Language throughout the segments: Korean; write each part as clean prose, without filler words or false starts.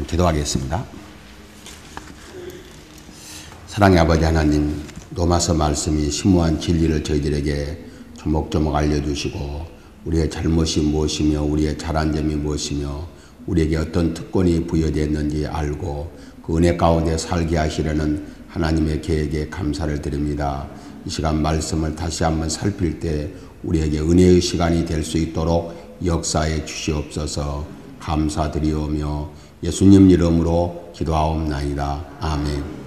기도하겠습니다. 사랑의 아버지 하나님, 로마서 말씀이 심오한 진리를 저희들에게 조목조목 알려주시고 우리의 잘못이 무엇이며 우리의 잘한 점이 무엇이며 우리에게 어떤 특권이 부여되었는지 알고 그 은혜 가운데 살게 하시려는 하나님의 계획에 감사를 드립니다. 이 시간 말씀을 다시 한번 살필 때 우리에게 은혜의 시간이 될 수 있도록 역사해 주시옵소서. 감사드리오며 예수님 이름으로 기도하옵나이다. 아멘.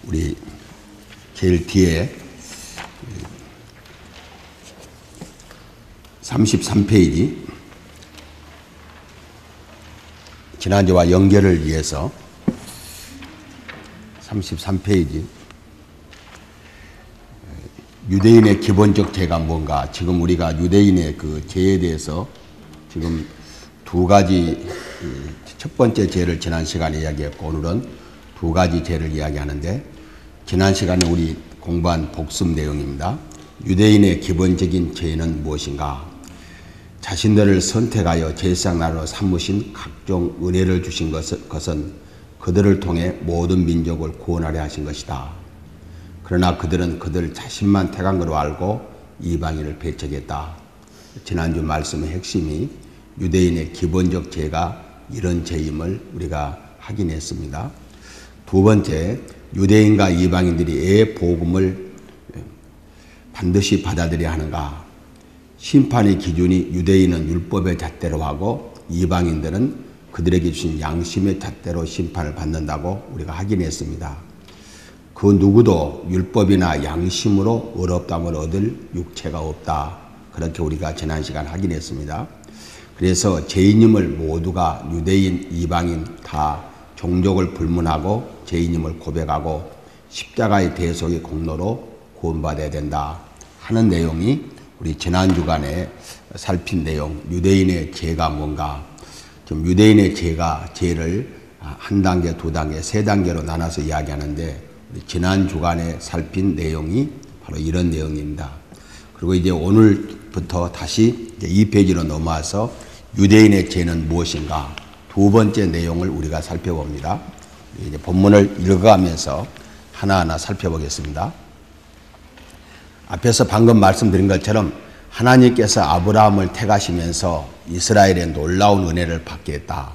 우리 제일 뒤에 33페이지, 지난주와 연결을 위해서 33페이지, 유대인의 기본적 죄가 뭔가, 지금 우리가 유대인의 그 죄에 대해서 지금 두 가지, 첫 번째 죄를 지난 시간에 이야기했고 오늘은 두 가지 죄를 이야기하는데, 지난 시간에 우리 공부한 복습 내용입니다. 유대인의 기본적인 죄는 무엇인가? 자신들을 선택하여 제사장 나라로 삼으신 각종 은혜를 주신 것은 그들을 통해 모든 민족을 구원하려 하신 것이다. 그러나 그들은 그들 자신만 택한 것으로 알고 이방인을 배척했다. 지난주 말씀의 핵심이 유대인의 기본적 죄가 이런 죄임을 우리가 확인했습니다. 두 번째, 유대인과 이방인들이 왜 복음을 반드시 받아들여야 하는가? 심판의 기준이 유대인은 율법의 잣대로 하고 이방인들은 그들에게 주신 양심의 잣대로 심판을 받는다고 우리가 확인했습니다. 그 누구도 율법이나 양심으로 의롭다함을 얻을 육체가 없다. 그렇게 우리가 지난 시간 확인했습니다. 그래서 죄인임을 모두가 유대인, 이방인 다 종족을 불문하고 죄인임을 고백하고 십자가의 대속의 공로로 구원받아야 된다 하는 내용이 우리 지난 주간에 살핀 내용, 유대인의 죄가 뭔가. 좀 유대인의 죄를 한 단계, 두 단계, 세 단계로 나눠서 이야기하는데 우리 지난 주간에 살핀 내용이 바로 이런 내용입니다. 그리고 이제 오늘부터 다시 이제 2페이지로 넘어와서 유대인의 죄는 무엇인가? 두 번째 내용을 우리가 살펴봅니다. 이제 본문을 읽어가면서 하나하나 살펴보겠습니다. 앞에서 방금 말씀드린 것처럼 하나님께서 아브라함을 택하시면서 이스라엘의 놀라운 은혜를 받게 했다.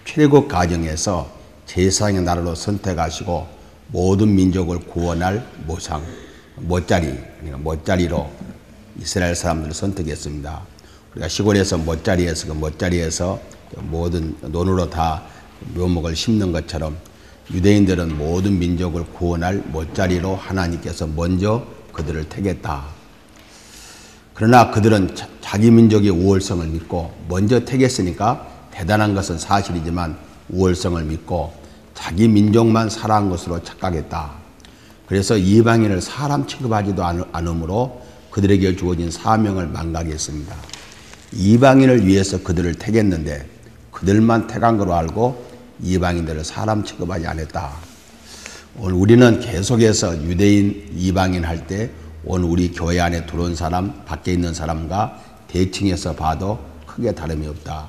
출애굽 과정에서 제사장의 나라로 선택하시고 모든 민족을 구원할 모상, 못자리로 이스라엘 사람들을 선택했습니다. 우리가 시골에서 못자리에서 모든 논으로 다 묘목을 심는 것처럼 유대인들은 모든 민족을 구원할 못자리로 하나님께서 먼저 그들을 택했다. 그러나 그들은 자기 민족의 우월성을 믿고 먼저 택했으니까 대단한 것은 사실이지만 우월성을 믿고 자기 민족만 살아한 것으로 착각했다. 그래서 이방인을 사람 취급하지도 않으므로 그들에게 주어진 사명을 망각했습니다. 이방인을 위해서 그들을 택했는데 그들만 택한 걸로 알고 이방인들을 사람 취급하지 않았다. 오늘 우리는 계속해서 유대인, 이방인 할 때 오늘 우리 교회 안에 들어온 사람, 밖에 있는 사람과 대칭해서 봐도 크게 다름이 없다.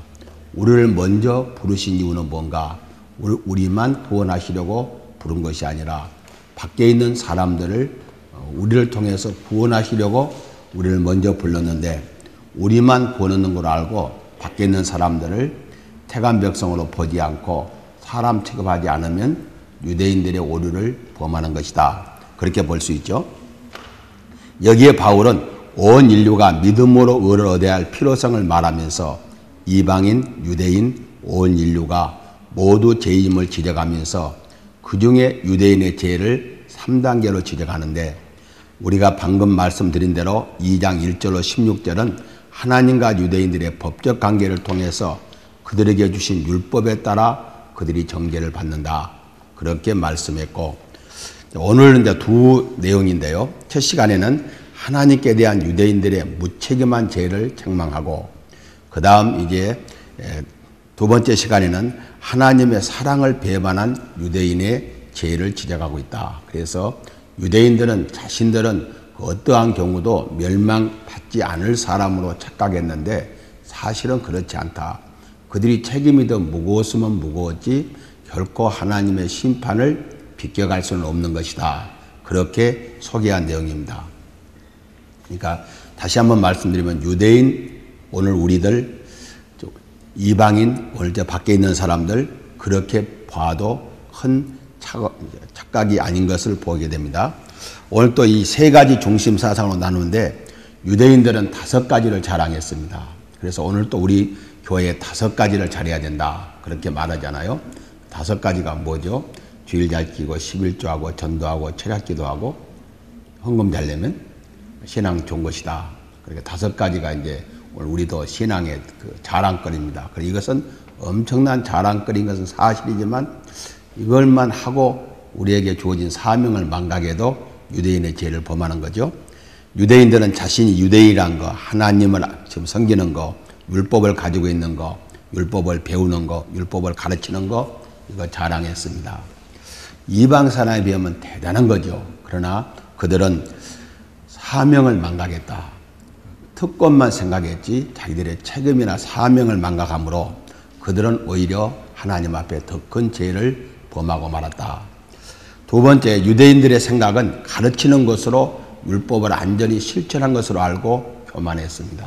우리를 먼저 부르신 이유는 뭔가? 우리만 구원하시려고 부른 것이 아니라 밖에 있는 사람들을 우리를 통해서 구원하시려고 우리를 먼저 불렀는데 우리만 구원하는 걸 알고 밖에 있는 사람들을 택한 백성으로 보지 않고 사람 취급하지 않으면 유대인들의 오류를 범하는 것이다. 그렇게 볼 수 있죠. 여기에 바울은 온 인류가 믿음으로 의를 얻어야 할 필요성을 말하면서 이방인, 유대인, 온 인류가 모두 죄임을 지적하면서 그 중에 유대인의 죄를 3단계로 지적하는데 우리가 방금 말씀드린 대로 2장 1절로 16절은 하나님과 유대인들의 법적 관계를 통해서 그들에게 주신 율법에 따라 그들이 정죄를 받는다. 그렇게 말씀했고 오늘은 이제 두 내용인데요. 첫 시간에는 하나님께 대한 유대인들의 무책임한 죄를 책망하고 그 다음 이제 두 번째 시간에는 하나님의 사랑을 배반한 유대인의 죄를 지적하고 있다. 그래서 유대인들은 자신들은 어떠한 경우도 멸망받지 않을 사람으로 착각했는데 사실은 그렇지 않다. 그들이 책임이 더 무거웠으면 무거웠지 결코 하나님의 심판을 비껴갈 수는 없는 것이다. 그렇게 소개한 내용입니다. 그러니까 다시 한번 말씀드리면 유대인, 오늘 우리들, 이방인, 오늘 저 밖에 있는 사람들 그렇게 봐도 큰 착각이 아닌 것을 보게 됩니다. 오늘 또 이 세 가지 중심 사상으로 나누는데 유대인들은 5가지를 자랑했습니다. 그래서 오늘 또 우리 교회에 5가지를 잘해야 된다. 그렇게 말하잖아요. 5가지가 뭐죠? 주일 잘 지키고 11조하고 전도하고 철학기도하고 헌금 잘 내면 신앙 좋은 것이다. 그러니까 5가지가 이제 오늘 우리도 신앙의 그 자랑거리입니다. 그리고 이것은 엄청난 자랑거리인 것은 사실이지만 이걸만 하고 우리에게 주어진 사명을 망각해도 유대인의 죄를 범하는 거죠. 유대인들은 자신이 유대인이란 거, 하나님을 지금 섬기는 거, 율법을 가지고 있는 거, 율법을 배우는 거, 율법을 가르치는 거, 이거 자랑했습니다. 이방 사람에 비하면 대단한 거죠. 그러나 그들은 사명을 망각했다. 특권만 생각했지 자기들의 책임이나 사명을 망각하므로 그들은 오히려 하나님 앞에 더 큰 죄를 범하고 말았다. 두 번째, 유대인들의 생각은 가르치는 것으로 율법을 안전히 실천한 것으로 알고 교만했습니다.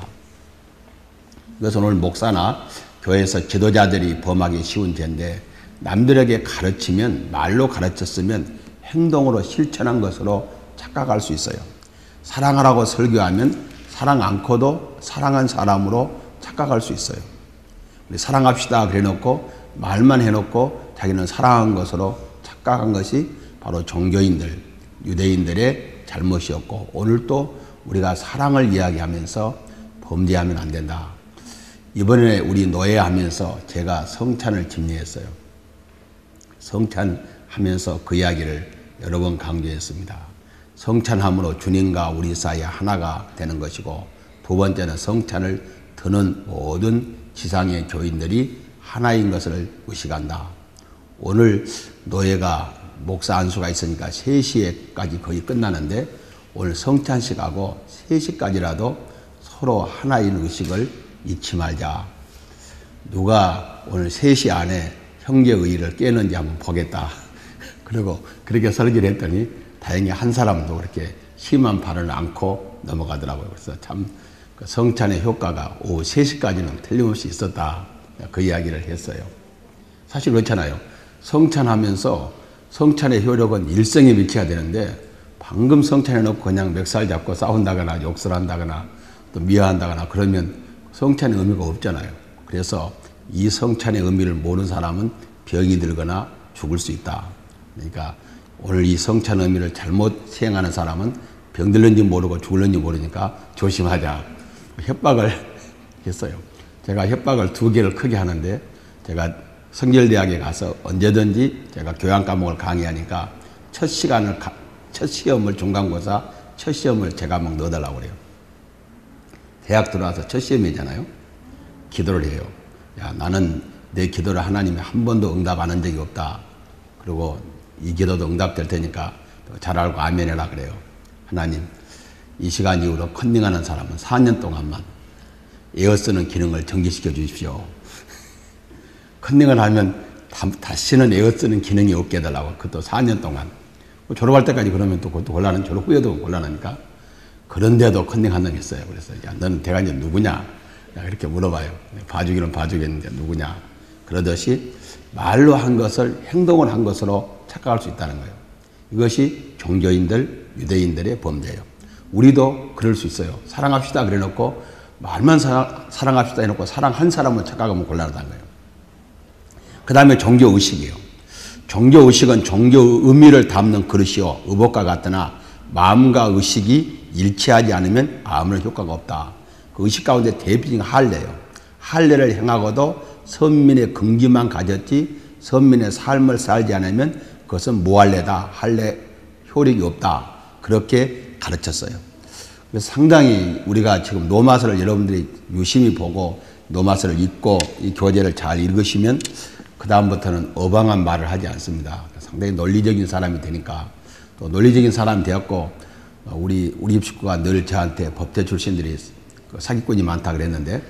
이것은 오늘 목사나 교회에서 지도자들이 범하기 쉬운 죄인데 남들에게 가르치면, 말로 가르쳤으면 행동으로 실천한 것으로 착각할 수 있어요. 사랑하라고 설교하면 사랑 않고도 사랑한 사람으로 착각할 수 있어요. 우리 사랑합시다 그래 놓고 말만 해놓고 자기는 사랑한 것으로 착각한 것이 바로 종교인들, 유대인들의 잘못이었고 오늘 또 우리가 사랑을 이야기하면서 범죄하면 안 된다. 이번에 우리 노예하면서 제가 성찬을 집례했어요. 성찬하면서 그 이야기를 여러 번 강조했습니다. 성찬함으로 주님과 우리 사이에 하나가 되는 것이고 두 번째는 성찬을 드는 모든 지상의 교인들이 하나인 것을 의식한다. 오늘 노예가 목사 안수가 있으니까 3시에까지 거의 끝나는데 오늘 성찬식하고 3시까지라도 서로 하나인 의식을 잊지 말자. 누가 오늘 3시 안에 형제의의를 깨는지 한번 보겠다. 그리고 그렇게 설교를 했더니 다행히 한 사람도 그렇게 심한 발언을 않고 넘어가더라고요. 그래서 참 성찬의 효과가 오후 3시까지는 틀림없이 있었다. 그 이야기를 했어요. 사실 그렇잖아요. 성찬하면서 성찬의 효력은 일생에 미쳐야 되는데 방금 성찬해놓고 그냥 멱살 잡고 싸운다거나 욕설 한다거나 또 미화한다거나 그러면 성찬의 의미가 없잖아요. 그래서 이 성찬의 의미를 모르는 사람은 병이 들거나 죽을 수 있다. 그러니까 오늘 이 성찬 의미를 잘못 시행하는 사람은 병 들는지 모르고 죽을는지 모르니까 조심하자. 협박을 했어요. 제가 협박을 2개를 크게 하는데 제가 성결대학에 가서 언제든지 제가 교양 과목을 강의하니까 첫 시험을 중간고사 첫 시험을 제 과목 넣어달라고 그래요. 대학 들어와서 첫 시험이잖아요. 기도를 해요. 야, 나는 내 기도를 하나님이 한 번도 응답 안 한 적이 없다. 그리고 이 기도도 응답될 테니까 잘 알고 아멘해라 그래요. 하나님, 이 시간 이후로 컨닝하는 사람은 4년 동안만 에어쓰는 기능을 정지시켜 주십시오. 컨닝을 하면 다시는 에어쓰는 기능이 없게 해달라고. 그것도 4년 동안. 졸업할 때까지 그러면 또 그것도 곤란한, 졸업 후에도 곤란하니까. 그런데도 컨닝 한다고 했어요. 그래서 야, 너는 대관이 누구냐? 이렇게 물어봐요. 봐주기는 봐주겠는데 누구냐? 그러듯이 말로 한 것을 행동을 한 것으로 착각할 수 있다는 거예요. 이것이 종교인들, 유대인들의 범죄예요. 우리도 그럴 수 있어요. 사랑합시다 그래 놓고 말만 사랑합시다 해놓고 사랑한 사람을 착각하면 곤란하다는 거예요. 그 다음에 종교의식이에요. 종교의식은 종교 의미를 담는 그릇이요 의복과 같으나 마음과 의식이 일치하지 않으면 아무런 효과가 없다. 그 의식 가운데 대표적인 할례예요. 할례를 행하고도 선민의 긍지만 가졌지 선민의 삶을 살지 않으면 그것은 무할례다. 할례 효력이 없다. 그렇게 가르쳤어요. 그래서 상당히 우리가 지금 노마서를 여러분들이 유심히 보고 노마서를 읽고 이 교재를 잘 읽으시면 그 다음부터는 어방한 말을 하지 않습니다. 상당히 논리적인 사람이 되니까 또 논리적인 사람이 되었고 우리 입식구가 늘 저한테 법대 출신들이 사기꾼이 많다 그랬는데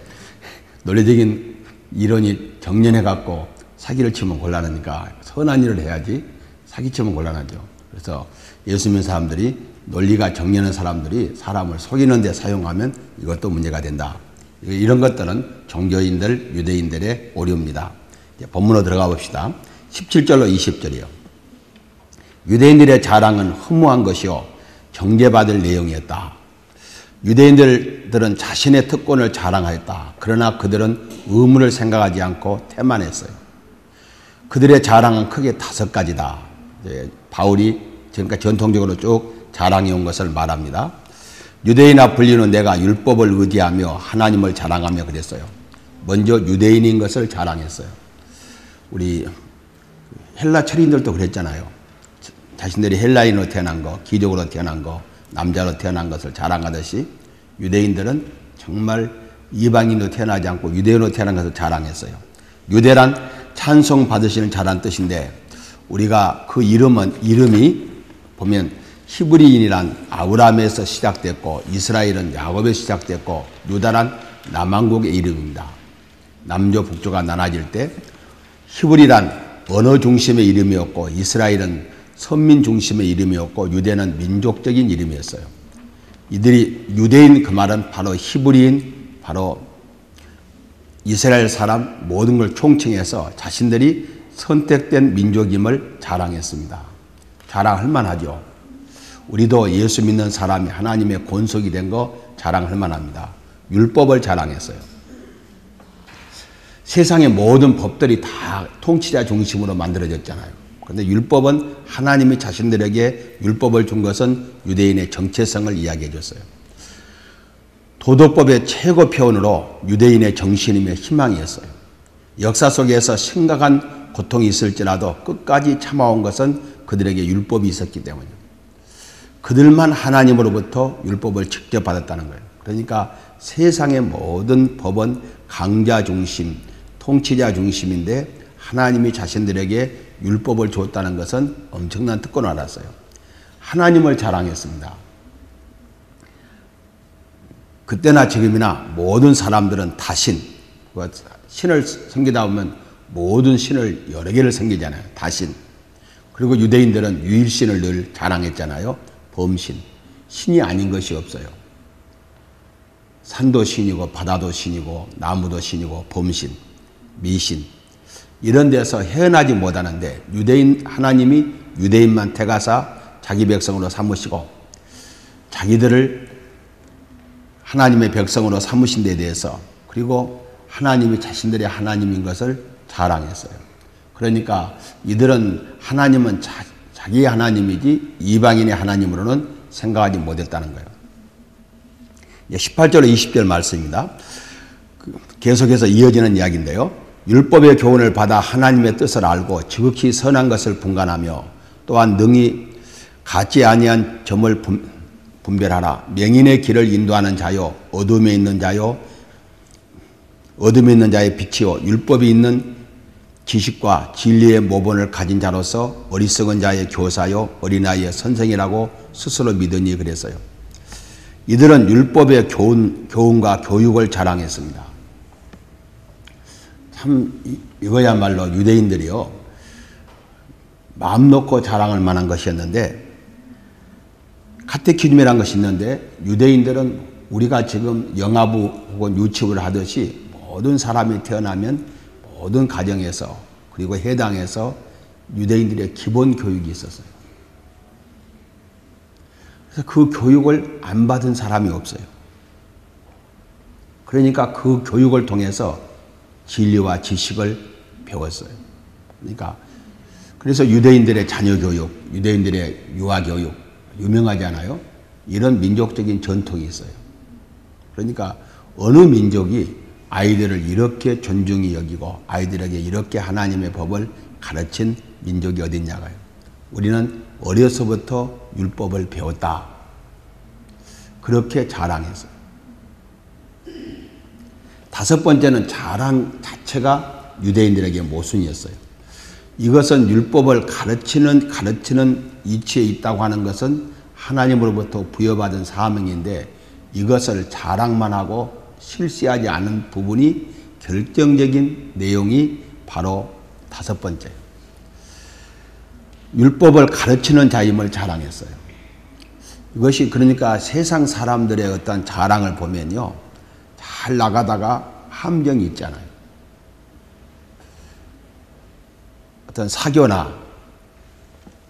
논리적인 이론이 정연해갖고 사기를 치면 곤란하니까 선한 일을 해야지 사기치면 곤란하죠. 그래서 예수 믿는 사람들이 논리가 정연한 사람들이 사람을 속이는 데 사용하면 이것도 문제가 된다. 이런 것들은 종교인들, 유대인들의 오류입니다. 본문으로 들어가 봅시다. 17절로 20절이요. 유대인들의 자랑은 허무한 것이요 경계받을 내용이었다. 유대인들은 자신의 특권을 자랑하였다. 그러나 그들은 의무를 생각하지 않고 태만했어요. 그들의 자랑은 크게 5가지다. 바울이 지금까지 전통적으로 쭉 자랑해 온 것을 말합니다. 유대인아 불리는 내가 율법을 의지하며 하나님을 자랑하며 그랬어요. 먼저 유대인인 것을 자랑했어요. 우리 헬라 철인들도 그랬잖아요. 자신들이 헬라인으로 태어난 거, 기족으로 태어난 거, 남자로 태어난 것을 자랑하듯이 유대인들은 정말 이방인으로 태어나지 않고 유대인으로 태어난 것을 자랑했어요. 유대란 찬송 받으시는 자란 뜻인데 우리가 그 이름이 보면 히브리인이란 아브라함에서 시작됐고 이스라엘은 야곱에서 시작됐고 유다란 남왕국의 이름입니다. 남조 북조가 나눠질 때 히브리란 언어 중심의 이름이었고 이스라엘은 선민 중심의 이름이었고 유대는 민족적인 이름이었어요. 이들이 유대인 그 말은 바로 히브리인, 바로 이스라엘 사람 모든 걸 총칭해서 자신들이 선택된 민족임을 자랑했습니다. 자랑할 만하죠. 우리도 예수 믿는 사람이 하나님의 권속이 된 거 자랑할 만합니다. 율법을 자랑했어요. 세상의 모든 법들이 다 통치자 중심으로 만들어졌잖아요. 그런데 율법은 하나님이 자신들에게 율법을 준 것은 유대인의 정체성을 이야기해 줬어요. 도덕법의 최고 표현으로 유대인의 정신이며 희망이었어요. 역사 속에서 심각한 고통이 있을지라도 끝까지 참아온 것은 그들에게 율법이 있었기 때문이에요. 그들만 하나님으로부터 율법을 직접 받았다는 거예요. 그러니까 세상의 모든 법은 강자 중심, 통치자 중심인데 하나님이 자신들에게 율법을 줬다는 것은 엄청난 특권을 알았어요. 하나님을 자랑했습니다. 그때나 지금이나 모든 사람들은 다신, 신을 섬기다 보면 모든 신을 여러 개를 섬기잖아요. 다신. 그리고 유대인들은 유일신을 늘 자랑했잖아요. 범신. 신이 아닌 것이 없어요. 산도 신이고 바다도 신이고 나무도 신이고 범신, 미신. 이런 데서 헤어나지 못하는데 유대인 하나님이 유대인만 택하사 자기 백성으로 삼으시고 자기들을 하나님의 백성으로 삼으신 데에 대해서 그리고 하나님이 자신들의 하나님인 것을 자랑했어요. 그러니까 이들은 하나님은 자기의 하나님이지 이방인의 하나님으로는 생각하지 못했다는 거예요. 18절 20절 말씀입니다. 계속해서 이어지는 이야기인데요. 율법의 교훈을 받아 하나님의 뜻을 알고 지극히 선한 것을 분간하며 또한 능히 같지 아니한 점을 분별하라. 명인의 길을 인도하는 자요 어둠에 있는 자요 어둠에 있는 자의 빛이요 율법이 있는 지식과 진리의 모본을 가진 자로서 어리석은 자의 교사요 어린아이의 선생이라고 스스로 믿으니 그랬어요. 이들은 율법의 교훈과 교육을 자랑했습니다. 참 이거야말로 유대인들이요 마음 놓고 자랑할 만한 것이었는데 카테키즘이라는 것이 있는데 유대인들은 우리가 지금 영아부 혹은 유치부를 하듯이 모든 사람이 태어나면 모든 가정에서 그리고 해당에서 유대인들의 기본 교육이 있었어요. 그래서 그 교육을 안 받은 사람이 없어요. 그러니까 그 교육을 통해서 진리와 지식을 배웠어요. 그러니까 그래서 유대인들의 자녀 교육, 유대인들의 유아 교육 유명하지 않아요? 이런 민족적인 전통이 있어요. 그러니까 어느 민족이 아이들을 이렇게 존중히 여기고 아이들에게 이렇게 하나님의 법을 가르친 민족이 어디 있냐고요. 우리는 어려서부터 율법을 배웠다. 그렇게 자랑했어요. 5번째는 자랑 자체가 유대인들에게 모순이었어요. 이것은 율법을 가르치는 이치에 있다고 하는 것은 하나님으로부터 부여받은 사명인데 이것을 자랑만 하고 실시하지 않은 부분이 결정적인 내용이 바로 다섯 번째, 율법을 가르치는 자임을 자랑했어요. 이것이 그러니까 세상 사람들의 어떤 자랑을 보면요, 잘 나가다가 함정이 있잖아요. 어떤 사교나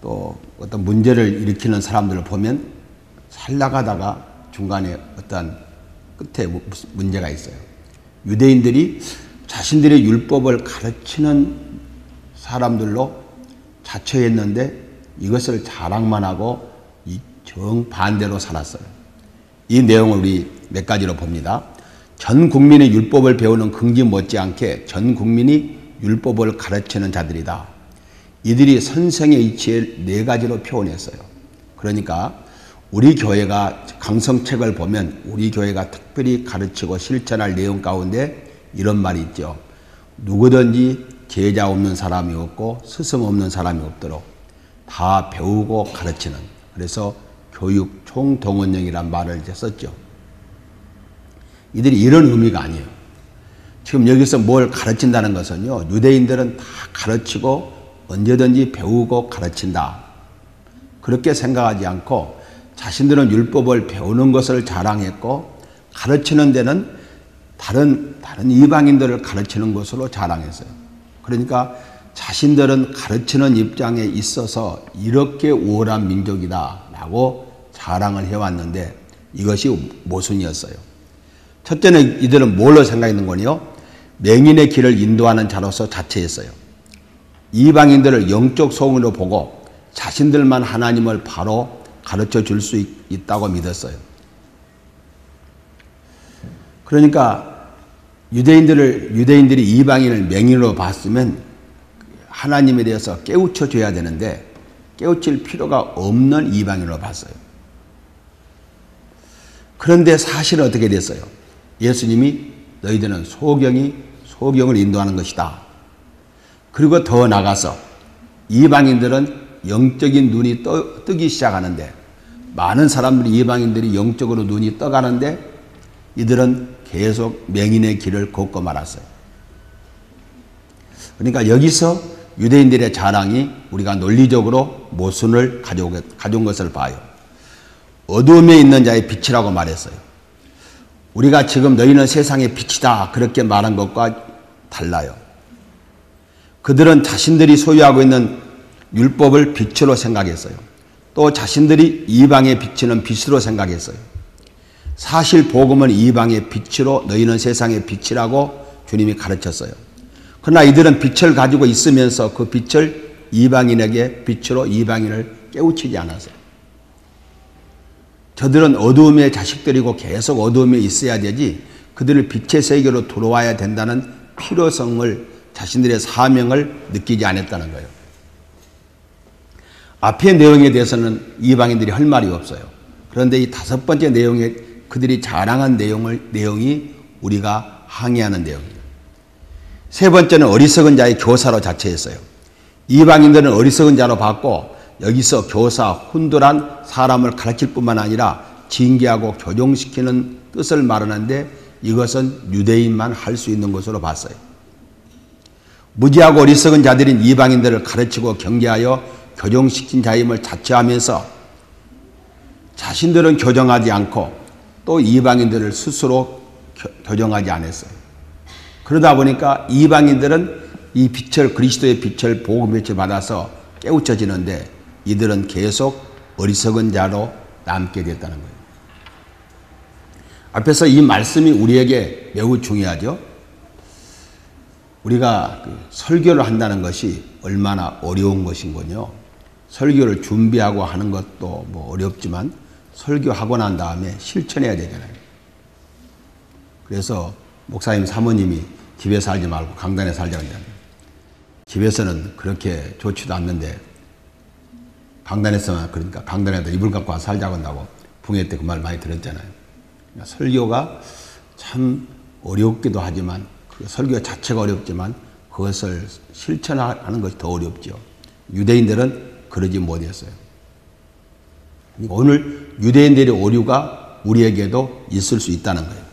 또 어떤 문제를 일으키는 사람들을 보면 잘 나가다가 중간에 어떤 끝에 문제가 있어요. 유대인들이 자신들의 율법을 가르치는 사람들로 자처했는데 이것을 자랑만 하고 정반대로 살았어요. 이 내용을 우리 몇 가지로 봅니다. 전 국민의 율법을 배우는 긍지 못지않게 전 국민이 율법을 가르치는 자들이다. 이들이 선생의 이치를 네 가지로 표현했어요. 그러니까 우리 교회가 강성책을 보면 우리 교회가 특별히 가르치고 실천할 내용 가운데 이런 말이 있죠. 누구든지 제자 없는 사람이 없고 스승 없는 사람이 없도록 다 배우고 가르치는, 그래서 교육 총동원령이란 말을 썼죠. 이들이 이런 의미가 아니에요. 지금 여기서 뭘 가르친다는 것은요, 유대인들은 다 가르치고 언제든지 배우고 가르친다, 그렇게 생각하지 않고 자신들은 율법을 배우는 것을 자랑했고 가르치는 데는 다른 이방인들을 가르치는 것으로 자랑했어요. 그러니까 자신들은 가르치는 입장에 있어서 이렇게 우월한 민족이다 라고 자랑을 해왔는데 이것이 모순이었어요. 첫째는 이들은 뭘로 생각했는 거니요? 맹인의 길을 인도하는 자로서 자처했어요. 이방인들을 영적 소원으로 보고 자신들만 하나님을 바로 가르쳐 줄 수 있다고 믿었어요. 그러니까 유대인들이 이방인을 맹인으로 봤으면 하나님에 대해서 깨우쳐 줘야 되는데 깨우칠 필요가 없는 이방인으로 봤어요. 그런데 사실은 어떻게 됐어요? 예수님이 너희들은 소경을 인도하는 것이다. 그리고 더 나가서 이방인들은 영적인 눈이 뜨기 시작하는데, 많은 사람들이 이방인들이 영적으로 눈이 떠가는데 이들은 계속 맹인의 길을 걷고 말았어요. 그러니까 여기서 유대인들의 자랑이 우리가 논리적으로 모순을 가져온 것을 봐요. 어두움에 있는 자의 빛이라고 말했어요. 우리가 지금 너희는 세상의 빛이다 그렇게 말한 것과 달라요. 그들은 자신들이 소유하고 있는 율법을 빛으로 생각했어요. 또 자신들이 이방에 비치는 빛으로 생각했어요. 사실 복음은 이방의 빛으로 너희는 세상의 빛이라고 주님이 가르쳤어요. 그러나 이들은 빛을 가지고 있으면서 그 빛을 이방인에게 빛으로 이방인을 깨우치지 않았어요. 저들은 어두움의 자식들이고 계속 어두움에 있어야 되지 그들을 빛의 세계로 들어와야 된다는 필요성을, 자신들의 사명을 느끼지 않았다는 거예요. 앞의 내용에 대해서는 이방인들이 할 말이 없어요. 그런데 이 다섯 번째 내용에 그들이 자랑한 내용이 우리가 항의하는 내용이에요. 세 번째는 어리석은 자의 교사로 자처했어요. 이방인들은 어리석은 자로 봤고 여기서 교사, 훈도란 사람을 가르칠 뿐만 아니라 징계하고 교정시키는 뜻을 말하는데 이것은 유대인만 할 수 있는 것으로 봤어요. 무지하고 어리석은 자들인 이방인들을 가르치고 경계하여 교정시킨 자임을 자처하면서 자신들은 교정하지 않고 또 이방인들을 스스로 교정하지 않았어요. 그러다 보니까 이방인들은 이 빛을, 그리스도의 빛을, 복음의 빛을 받아서 깨우쳐지는데 이들은 계속 어리석은 자로 남게 됐다는 거예요. 앞에서 이 말씀이 우리에게 매우 중요하죠. 우리가 설교를 한다는 것이 얼마나 어려운 것인군요. 설교를 준비하고 하는 것도 뭐 어렵지만 설교하고 난 다음에 실천해야 되잖아요. 그래서 목사님 사모님이 집에 살지 말고 강단에 살자고 한다는 거예요. 집에서는 그렇게 좋지도 않는데 강단에서만, 그러니까 강단에다 이불 갖고 와서 살자고 한다고 붕해 때 그 말 많이 들었잖아요. 그러니까 설교가 참 어렵기도 하지만 그 설교 자체가 어렵지만 그것을 실천하는 것이 더 어렵죠. 유대인들은 그러지 못했어요. 오늘 유대인들의 오류가 우리에게도 있을 수 있다는 거예요.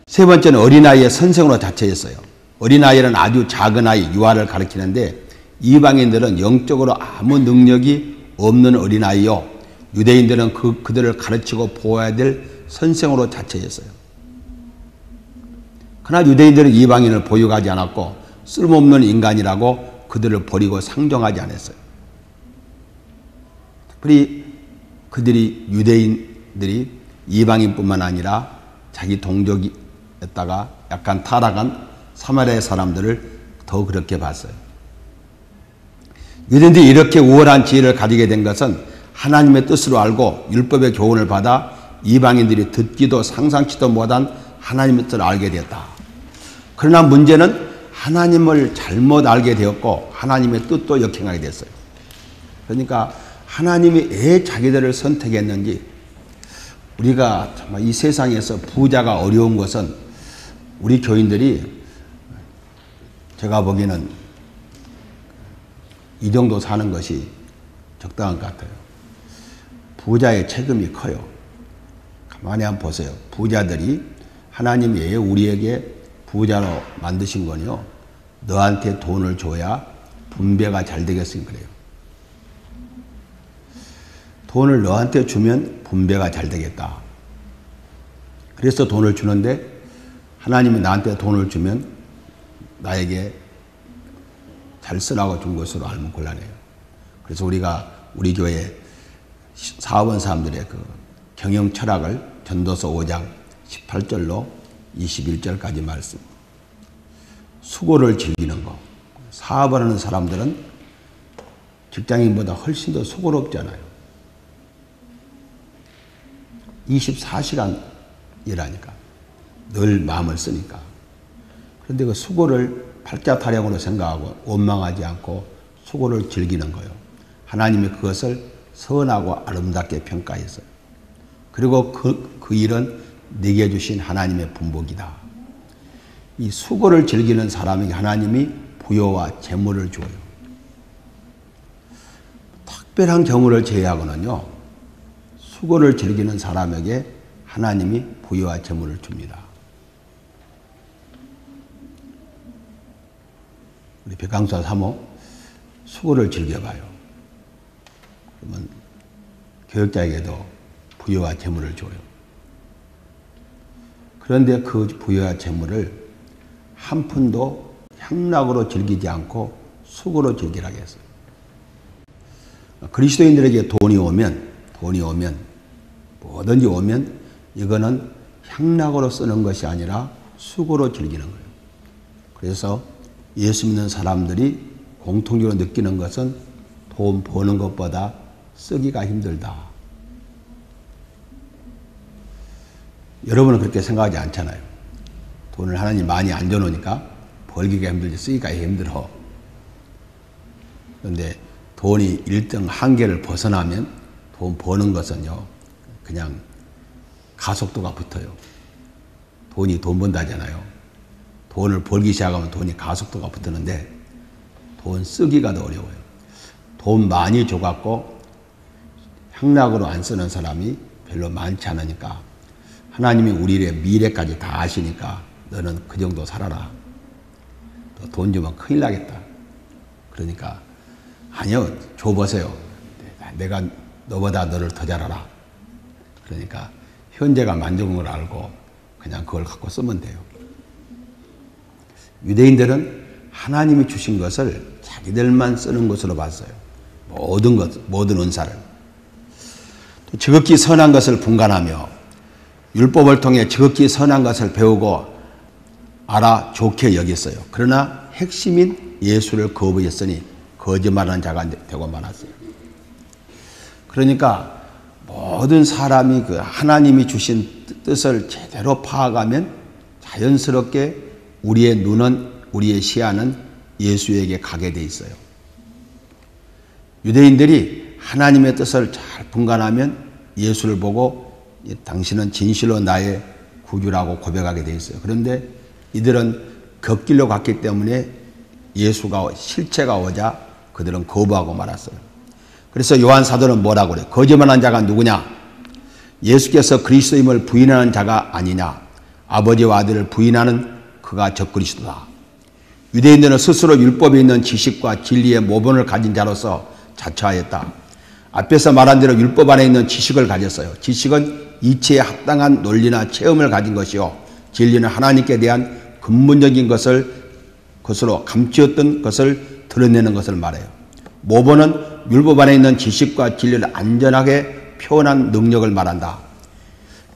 세 번째는 어린아이의 선생으로 자처했어요. 어린아이는 아주 작은 아이, 유아를 가르치는데 이방인들은 영적으로 아무 능력이 없는 어린아이요. 유대인들은 그들을 가르치고 보호해야 될 선생으로 자처했어요. 그러나 유대인들은 이방인을 보육하지 않았고 쓸모없는 인간이라고 그들을 버리고 상종하지 않았어요. 특별히 유대인들이 이방인뿐만 아니라 자기 동족이었다가 약간 타락한 사마리아 사람들을 더 그렇게 봤어요. 유대인들이 이렇게 우월한 지혜를 가지게 된 것은 하나님의 뜻으로 알고 율법의 교훈을 받아 이방인들이 듣기도 상상치도 못한 하나님의 뜻을 알게 되었다. 그러나 문제는 하나님을 잘못 알게 되었고 하나님의 뜻도 역행하게 됐어요. 그러니까 하나님이 왜 자기들을 선택했는지, 우리가 정말 이 세상에서 부자가 어려운 것은 우리 교인들이 제가 보기에는 이 정도 사는 것이 적당한 것 같아요. 부자의 책임이 커요. 가만히 한번 보세요. 부자들이 하나님이 왜 우리에게 부자로 만드신 거요? 너한테 돈을 줘야 분배가 잘 되겠으니 그래요. 돈을 너한테 주면 분배가 잘 되겠다. 그래서 돈을 주는데 하나님이 나한테 돈을 주면 나에게 잘 쓰라고 준 것으로 알면 곤란해요. 그래서 우리가 우리 교회 사업원 사람들의 그 경영 철학을 전도서 5장 18절로 21절까지 말씀. 수고를 즐기는 거. 사업을 하는 사람들은 직장인보다 훨씬 더 수고롭잖아요. 24시간 일하니까. 늘 마음을 쓰니까. 그런데 그 수고를 팔자타령으로 생각하고 원망하지 않고 수고를 즐기는 거예요. 하나님이 그것을 선하고 아름답게 평가했어요. 그리고 그 일은 내게 주신 하나님의 분복이다. 이 수고를 즐기는 사람에게 하나님이 부여와 재물을 줘요. 특별한 경우를 제외하고는요, 수고를 즐기는 사람에게 하나님이 부여와 재물을 줍니다. 우리 백강사 사모 수고를 즐겨봐요. 그러면 교역자에게도 부여와 재물을 줘요. 그런데 그 부여와 재물을 한 푼도 향락으로 즐기지 않고 수고로 즐기라고 했어요. 그리스도인들에게 돈이 오면 뭐든지 오면 이거는 향락으로 쓰는 것이 아니라 수고로 즐기는 거예요. 그래서 예수 믿는 사람들이 공통적으로 느끼는 것은 돈 버는 것보다 쓰기가 힘들다. 여러분은 그렇게 생각하지 않잖아요. 돈을 하나님 많이 안 줘놓으니까 벌기가 힘들지 쓰기가 힘들어. 그런데 돈이 일정 한계를 벗어나면 돈 버는 것은요, 그냥 가속도가 붙어요. 돈이 돈 번다잖아요. 돈을 벌기 시작하면 돈이 가속도가 붙는데 돈 쓰기가 더 어려워요. 돈 많이 줘갖고 향락으로 안 쓰는 사람이 별로 많지 않으니까 하나님이 우리의 미래까지 다 아시니까 너는 그 정도 살아라. 너 돈 주면 큰일 나겠다. 그러니까 아니요, 줘보세요. 내가 너보다 너를 더 잘 알아. 그러니까 현재가 만족한 걸 알고 그냥 그걸 갖고 쓰면 돼요. 유대인들은 하나님이 주신 것을 자기들만 쓰는 것으로 봤어요. 모든 은사를. 또 지극히 선한 것을 분간하며 율법을 통해 지극히 선한 것을 배우고 알아 좋게 여겼어요. 그러나 핵심인 예수를 거부했으니 거짓말하는 자가 되고 말았어요. 그러니까 모든 사람이 그 하나님이 주신 뜻을 제대로 파악하면 자연스럽게 우리의 눈은, 우리의 시야는 예수에게 가게 돼 있어요. 유대인들이 하나님의 뜻을 잘 분간하면 예수를 보고 당신은 진실로 나의 구주라고 고백하게 돼 있어요. 그런데 이들은 겉길로 갔기 때문에 예수가 실체가 오자 그들은 거부하고 말았어요. 그래서 요한 사도는 뭐라고 그래요? 거짓말한 자가 누구냐? 예수께서 그리스도임을 부인하는 자가 아니냐? 아버지와 아들을 부인하는 그가 적그리스도다. 유대인들은 스스로 율법에 있는 지식과 진리의 모본을 가진 자로서 자처하였다. 앞에서 말한 대로 율법 안에 있는 지식을 가졌어요. 지식은 이치에 합당한 논리나 체험을 가진 것이요, 진리는 하나님께 대한 근본적인 것으로 감추었던 것을 드러내는 것을 말해요. 모본은 율법 안에 있는 지식과 진리를 안전하게 표현한 능력을 말한다.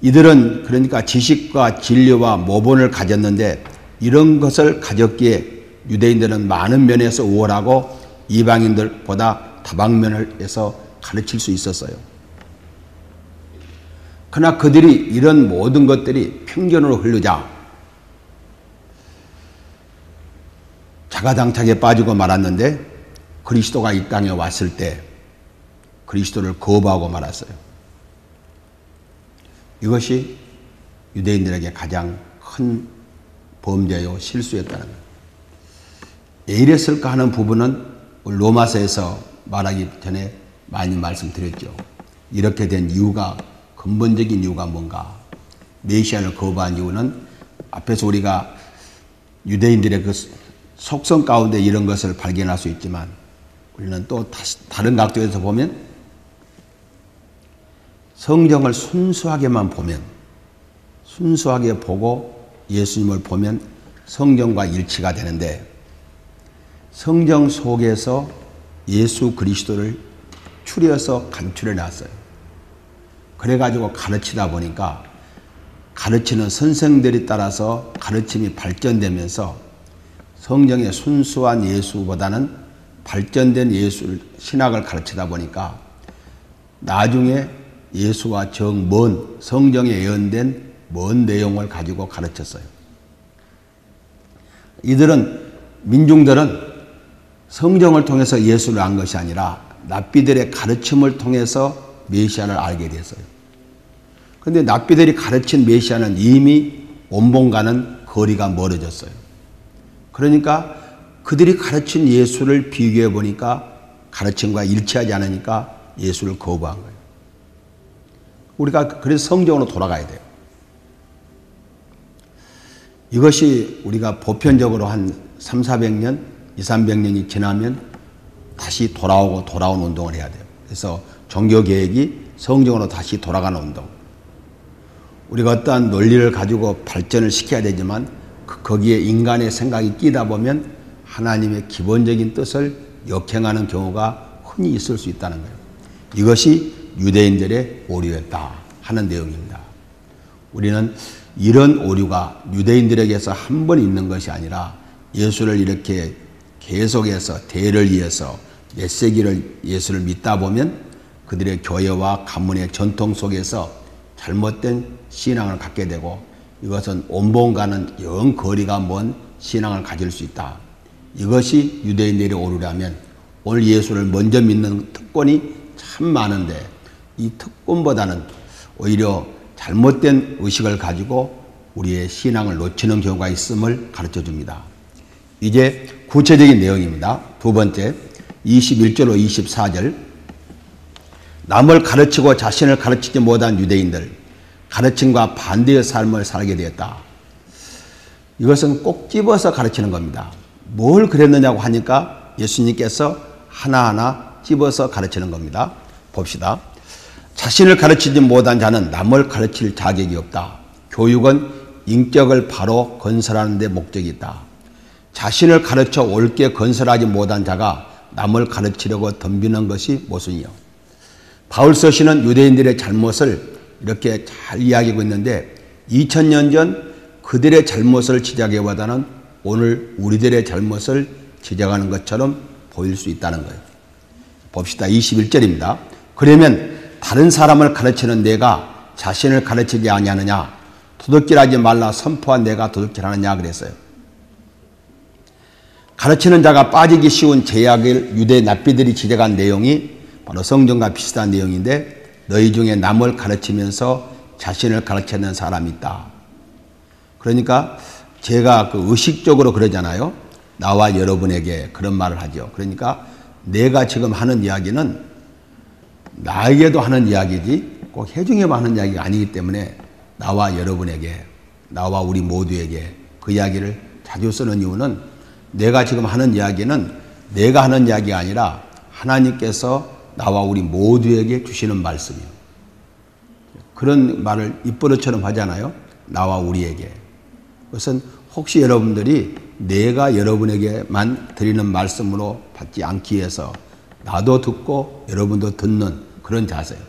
이들은 그러니까 지식과 진리와 모본을 가졌는데, 이런 것을 가졌기에 유대인들은 많은 면에서 우월하고 이방인들보다 다방면에서 가르칠 수 있었어요. 그러나 그들이 이런 모든 것들이 편견으로 흐르자 자가당착에 빠지고 말았는데, 그리스도가 이 땅에 왔을 때 그리스도를 거부하고 말았어요. 이것이 유대인들에게 가장 큰 범죄요 실수였다는 거예요. 왜 이랬을까 하는 부분은 로마서에서 말하기 전에 많이 말씀드렸죠. 이렇게 된 이유가, 근본적인 이유가 뭔가, 메시아를 거부한 이유는 앞에서 우리가 유대인들의 그 속성 가운데 이런 것을 발견할 수 있지만, 우리는 또 다른 각도에서 보면 성경을 순수하게만 보면, 순수하게 보고 예수님을 보면 성경과 일치가 되는데, 성경 속에서 예수 그리스도를 추려서 간추려 놨어요. 그래가지고 가르치다 보니까 가르치는 선생들이 따라서 가르침이 발전되면서 성경의 순수한 예수보다는 발전된 예수 신학을 가르치다 보니까 나중에 예수와 정 먼 성경에 예언된 먼 내용을 가지고 가르쳤어요. 민중들은 성경을 통해서 예수를 안 것이 아니라 랍비들의 가르침을 통해서 메시아를 알게 됐어요. 그런데 랍비들이 가르친 메시아는 이미 원본과는 거리가 멀어졌어요. 그러니까 그들이 가르친 예수를 비교해 보니까 가르침과 일치하지 않으니까 예수를 거부한 거예요. 우리가 그래서 성경으로 돌아가야 돼요. 이것이 우리가 보편적으로 한 300~400년, 200~300년이 지나면 다시 돌아온 운동을 해야 돼요. 그래서 종교개혁이 성경으로 다시 돌아가는 운동. 우리가 어떠한 논리를 가지고 발전을 시켜야 되지만 거기에 인간의 생각이 끼다 보면 하나님의 기본적인 뜻을 역행하는 경우가 흔히 있을 수 있다는 거예요. 이것이 유대인들의 오류였다 하는 내용입니다. 우리는 이런 오류가 유대인들에게서 한 번 있는 것이 아니라 예수를 이렇게 계속해서 대를 이어서 몇 세기를 예수를 믿다 보면 그들의 교회와 가문의 전통 속에서 잘못된 신앙을 갖게 되고, 이것은 원본과는 영 거리가 먼 신앙을 가질 수 있다. 이것이 유대인들의 오류라면 오늘 예수를 먼저 믿는 특권이 참 많은데, 이 특권보다는 오히려 잘못된 의식을 가지고 우리의 신앙을 놓치는 경우가 있음을 가르쳐 줍니다. 이제 구체적인 내용입니다. 두 번째, 21절로 24절. 남을 가르치고 자신을 가르치지 못한 유대인들, 가르침과 반대의 삶을 살게 되었다. 이것은 꼭 집어서 가르치는 겁니다. 뭘 그랬느냐고 하니까 예수님께서 하나하나 집어서 가르치는 겁니다. 봅시다. 자신을 가르치지 못한 자는 남을 가르칠 자격이 없다. 교육은 인격을 바로 건설하는 데 목적이 있다. 자신을 가르쳐 옳게 건설하지 못한 자가 남을 가르치려고 덤비는 것이 모순이요. 바울 서신은 유대인들의 잘못을 이렇게 잘 이야기하고 있는데, 2000년 전 그들의 잘못을 지적하기보다는 오늘 우리들의 잘못을 지적하는 것처럼 보일 수 있다는 거예요. 봅시다. 21절입니다. 그러면 다른 사람을 가르치는 내가 자신을 가르치지 아니하느냐? 도둑질하지 말라 선포한 내가 도둑질하느냐 그랬어요. 가르치는 자가 빠지기 쉬운 제약을 유대 납비들이 지적한 내용이 바로 성경과 비슷한 내용인데, 너희 중에 남을 가르치면서 자신을 가르치는 사람이 있다. 그러니까 제가 의식적으로 그러잖아요. 나와 여러분에게 그런 말을 하죠. 그러니까 내가 지금 하는 이야기는 나에게도 하는 이야기지 꼭 회중에만 하는 이야기가 아니기 때문에 나와 여러분에게 나와 우리 모두에게 그 이야기를 자주 쓰는 이유는 내가 지금 하는 이야기는 내가 하는 이야기가 아니라 하나님께서 나와 우리 모두에게 주시는 말씀이에요. 그런 말을 입버릇처럼 하잖아요. 나와 우리에게. 그것은 혹시 여러분들이 내가 여러분에게만 드리는 말씀으로 받지 않기 위해서 나도 듣고 여러분도 듣는 그런 자세예요.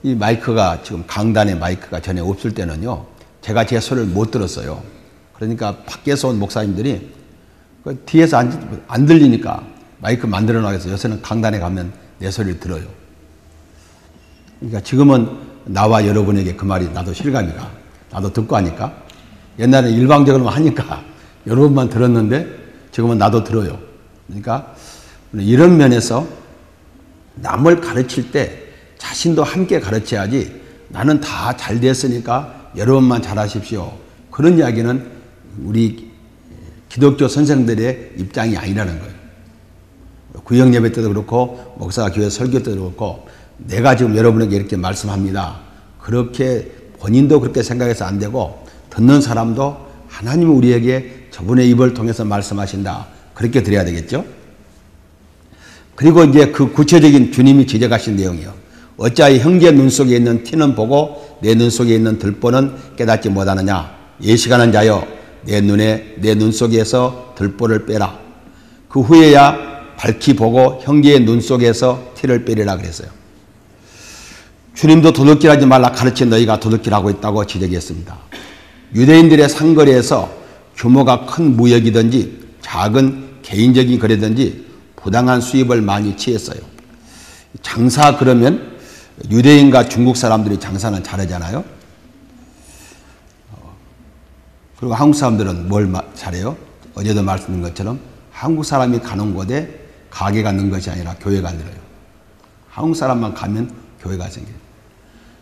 이 마이크가 지금 강단에 마이크가 전에 없을 때는요. 제가 제 소리를 못 들었어요. 그러니까 밖에서 온 목사님들이 뒤에서 안 들리니까 마이크 만들어 놔서 요새는 강단에 가면 내 소리를 들어요. 그러니까 지금은 나와 여러분에게 그 말이 나도 실감이가. 나도 듣고 하니까. 옛날에 일방적으로 하니까 여러분만 들었는데 지금은 나도 들어요. 그러니까 이런 면에서 남을 가르칠 때 자신도 함께 가르쳐야지 나는 다 잘 됐으니까 여러분만 잘하십시오. 그런 이야기는 우리 기독교 선생들의 입장이 아니라는 거예요. 구역 예배 때도 그렇고 목사가 교회 설교 때도 그렇고 내가 지금 여러분에게 이렇게 말씀합니다. 그렇게 본인도 그렇게 생각해서 안 되고 듣는 사람도 하나님이 우리에게 저분의 입을 통해서 말씀하신다. 그렇게 드려야 되겠죠? 그리고 이제 그 구체적인 주님이 지적하신 내용이요. 어찌하여 형제 눈 속에 있는 티는 보고 내 눈 속에 있는 들보는 깨닫지 못하느냐. 예식하는 자여 내 눈 속에서 들보를 빼라. 그 후에야 밝히 보고 형제의 눈 속에서 티를 빼리라 그랬어요. 주님도 도둑질하지 말라 가르친 너희가 도둑질하고 있다고 지적했습니다. 유대인들의 상거래에서 규모가 큰 무역이든지 작은 개인적인 거래든지 부당한 수입을 많이 취했어요. 장사 그러면 유대인과 중국 사람들이 장사는 잘하잖아요. 그리고 한국 사람들은 뭘 잘해요? 어제도 말씀드린 것처럼 한국 사람이 가는 곳에 가게가 는 것이 아니라 교회가 늘어요. 한국 사람만 가면 교회가 생겨요.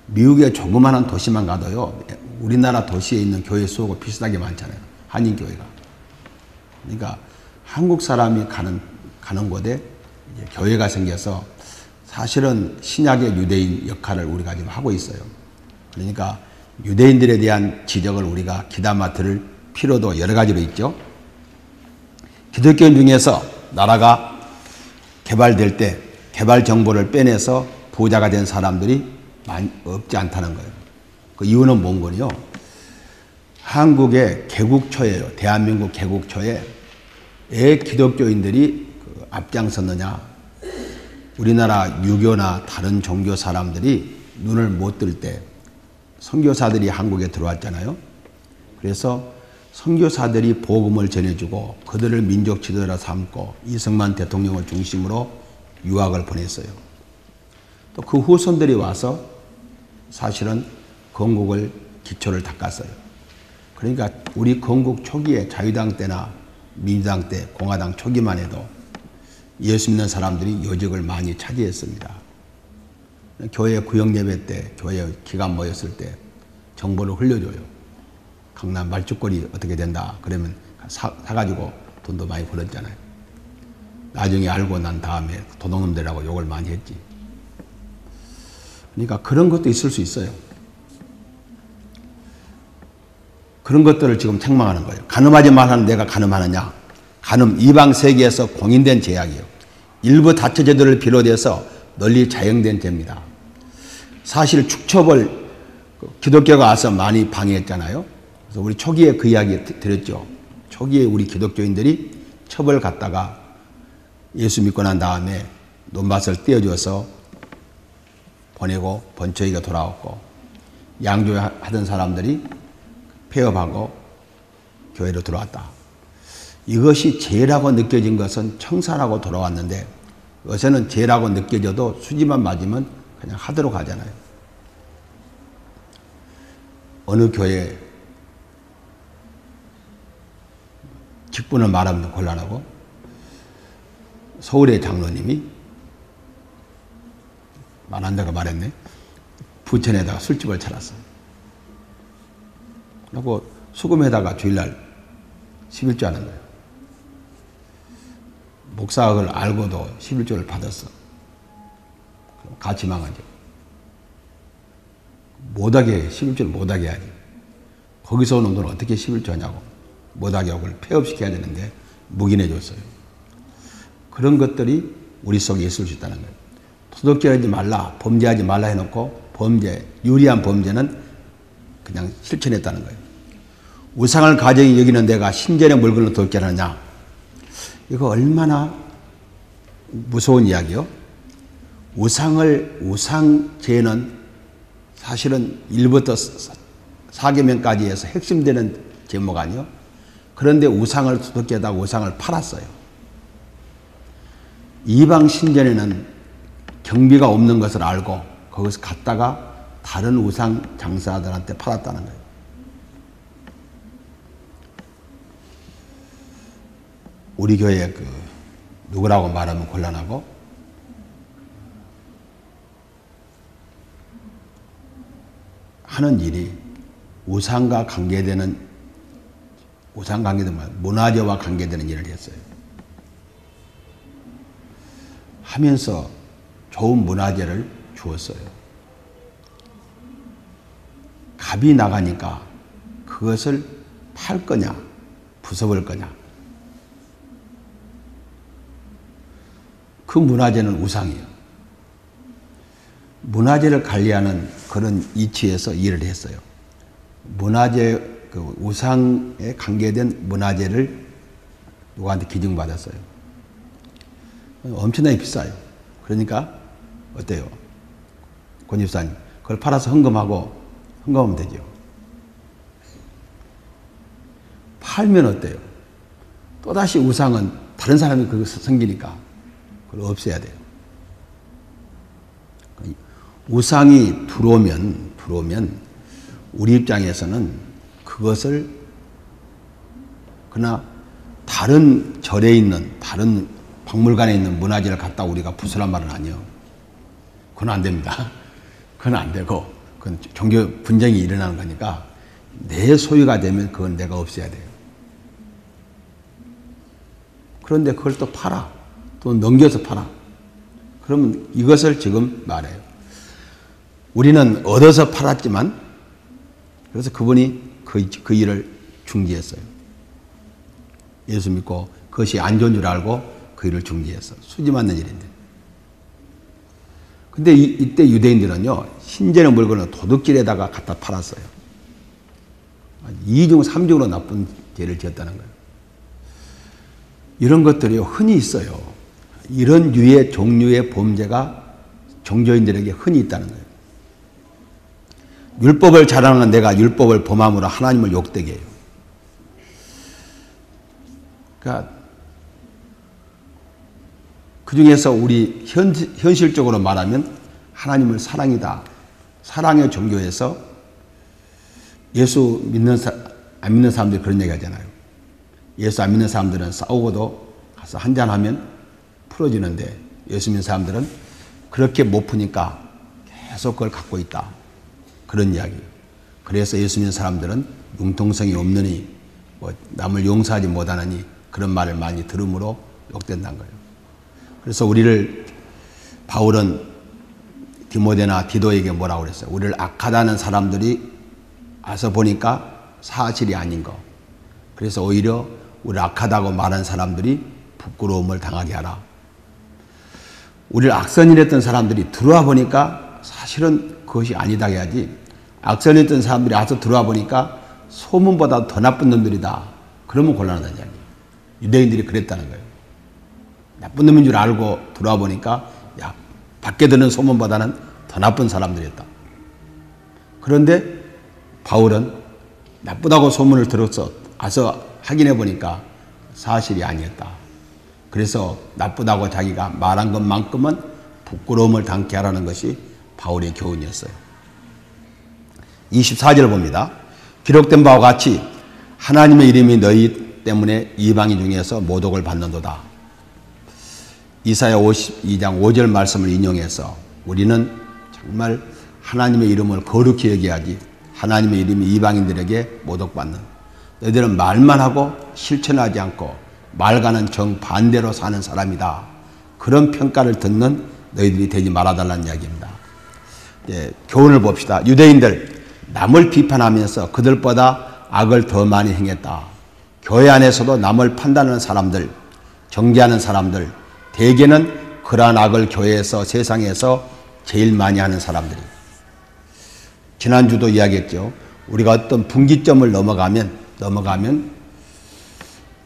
미국의 조그마한 도시만 가도요. 우리나라 도시에 있는 교회 수가 비슷하게 많잖아요. 한인교회가. 그러니까 한국 사람이 가는 곳에 이제 교회가 생겨서 사실은 신약의 유대인 역할을 우리가 지금 하고 있어요. 그러니까 유대인들에 대한 지적을 우리가 귀담아 들을 필요도 여러 가지로 있죠. 기독교인 중에서 나라가 개발될 때 개발 정보를 빼내서 부자가 된 사람들이 없지 않다는 거예요. 그 이유는 뭔 거요? 한국의 개국초예요. 대한민국 개국초에 왜 기독교인들이 앞장섰느냐? 우리나라 유교나 다른 종교 사람들이 눈을 못 뜰 때 선교사들이 한국에 들어왔잖아요. 그래서 선교사들이 복음을 전해주고 그들을 민족 지도자로 삼고 이승만 대통령을 중심으로 유학을 보냈어요. 또 그 후손들이 와서 사실은 건국을 기초를 닦았어요. 그러니까 우리 건국 초기에 자유당 때나 민주당 때 공화당 초기만 해도 예수 믿는 사람들이 요직을 많이 차지했습니다. 교회 구역 예배 때, 교회 기간 모였을 때 정보를 흘려줘요. 강남 말죽거리 어떻게 된다. 그러면 사가지고 돈도 많이 벌었잖아요. 나중에 알고 난 다음에 도둑놈들하고 욕을 많이 했지. 그러니까 그런 것도 있을 수 있어요. 그런 것들을 지금 책망하는 거예요. 간음하지 말라는 내가 간음하느냐. 간음 이방 세계에서 공인된 죄악이에요. 일부 다처 제도를 비롯해서 널리 자행된 죄입니다. 사실 축첩을 기독교가 와서 많이 방해했잖아요. 그래서 우리 초기에 그 이야기 드렸죠. 초기에 우리 기독교인들이 첩을 갖다가 예수 믿고 난 다음에 논밭을 떼어줘서 보내고 번처이가 돌아왔고 양조하던 사람들이 폐업하고 교회로 들어왔다. 이것이 죄라고 느껴진 것은 청산하고 돌아왔는데 요새는 죄라고 느껴져도 수지만 맞으면 그냥 하도록 하잖아요. 어느 교회 직분을 말하면 곤란하고 서울의 장로님이 말 안 되고 말했네. 부천에다가 술집을 차렸어. 그리고 수금에다가 주일날 11조 하는 거예요. 목사학을 알고도 11조를 받았어. 같이 망하죠. 못하게 11조를 못하게 하지. 거기서 온 놈들은 어떻게 11조 하냐고. 못하게 하고 폐업시켜야 되는데 묵인해줬어요. 그런 것들이 우리 속에 있을 수 있다는 거예요. 도둑질하지 말라, 범죄하지 말라 해놓고 유리한 범죄는 그냥 실천했다는 거예요. 우상을 가정히 여기는 내가 신전의 물건을 도둑질하느냐. 이거 얼마나 무서운 이야기요. 우상죄는 사실은 1부터 4계명까지 해서 핵심되는 제목 아니요. 그런데 우상을 도둑질하다가 우상을 팔았어요. 이방 신전에는 경비가 없는 것을 알고 거기서 갔다가 다른 우상 장사들한테 팔았다는 거예요. 우리 교회 누구라고 말하면 곤란하고 하는 일이 우상과 관계되는 문화재와 관계되는 일을 했어요. 하면서 좋은 문화재를 주었어요. 값이 나가니까 그것을 팔 거냐 부숴볼 거냐. 그 문화재는 우상이에요. 문화재를 관리하는 그런 이치에서 일을 했어요. 문화재, 우상에 관계된 문화재를 누구한테 기증받았어요. 엄청나게 비싸요. 그러니까 어때요? 권 집사님, 그걸 팔아서 헌금하면 되죠. 팔면 어때요? 또다시 우상은 다른 사람이 그걸 섬기니까 그걸 없애야 돼요. 우상이 들어오면 우리 입장에서는 그것을 그러나 다른 절에 있는 다른 박물관에 있는 문화재를 갖다 우리가 부수란 말은 아니에요. 그건 안 됩니다. 그건 안 되고 그건 종교 분쟁이 일어나는 거니까 내 소유가 되면 그건 내가 없애야 돼요. 그런데 그걸 또 팔아. 또 넘겨서 팔아. 그러면 이것을 지금 말해요. 우리는 얻어서 팔았지만 그래서 그분이 그 일을 중지했어요. 예수 믿고 그것이 안 좋은 줄 알고 그 일을 중지했어. 수지 맞는 일인데. 근데 이때 유대인들은요, 신전의 물건을 도둑질에다가 갖다 팔았어요. 2중, 3중으로 나쁜 죄를 지었다는 거예요. 이런 것들이 흔히 있어요. 이런 류의 종류의 범죄가 종교인들에게 흔히 있다는 거예요. 율법을 자랑하는 내가 율법을 범함으로 하나님을 욕되게 해요. 그러니까 그 중에서 우리 현실적으로 말하면 하나님을 사랑이다. 사랑의 종교에서 예수 안 믿는 사람들이 그런 얘기 하잖아요. 예수 안 믿는 사람들은 싸우고도 가서 한잔하면 풀어지는데 예수 믿는 사람들은 그렇게 못 푸니까 계속 그걸 갖고 있다. 그런 이야기예요. 그래서 예수 믿는 사람들은 융통성이 없느니 남을 용서하지 못하느니 그런 말을 많이 들음으로 욕된다는 거예요. 그래서 우리를 바울은 디모데나 디도에게 뭐라고 그랬어요? 우리를 악하다는 사람들이 와서 보니까 사실이 아닌 거. 그래서 오히려 우리를 악하다고 말한 사람들이 부끄러움을 당하게 하라. 우리를 악선이랬던 사람들이 들어와 보니까 사실은 그것이 아니다 해야지. 악선이랬던 사람들이 와서 들어와 보니까 소문보다 더 나쁜 놈들이다. 그러면 곤란하다는 이야기예요. 유대인들이 그랬다는 거예요. 나쁜 놈인 줄 알고 들어와 보니까 야, 밖에 드는 소문보다는 더 나쁜 사람들이었다. 그런데 바울은 나쁘다고 소문을 들어서 와서 확인해 보니까 사실이 아니었다. 그래서 나쁘다고 자기가 말한 것만큼은 부끄러움을 당케 하라는 것이 바울의 교훈이었어요. 24절 봅니다. 기록된 바와 같이 하나님의 이름이 너희 때문에 이방인 중에서 모독을 받는도다. 이사야 52장 5절 말씀을 인용해서 우리는 정말 하나님의 이름을 거룩히 여겨야지 하나님의 이름이 이방인들에게 모독받는 너희들은 말만 하고 실천하지 않고 말과는 정반대로 사는 사람이다. 그런 평가를 듣는 너희들이 되지 말아달라는 이야기입니다. 교훈을 봅시다. 유대인들 남을 비판하면서 그들보다 악을 더 많이 행했다. 교회 안에서도 남을 판단하는 사람들, 정죄하는 사람들, 대개는 그러한 악을 교회에서, 세상에서 제일 많이 하는 사람들이. 지난주도 이야기했죠. 우리가 어떤 분기점을 넘어가면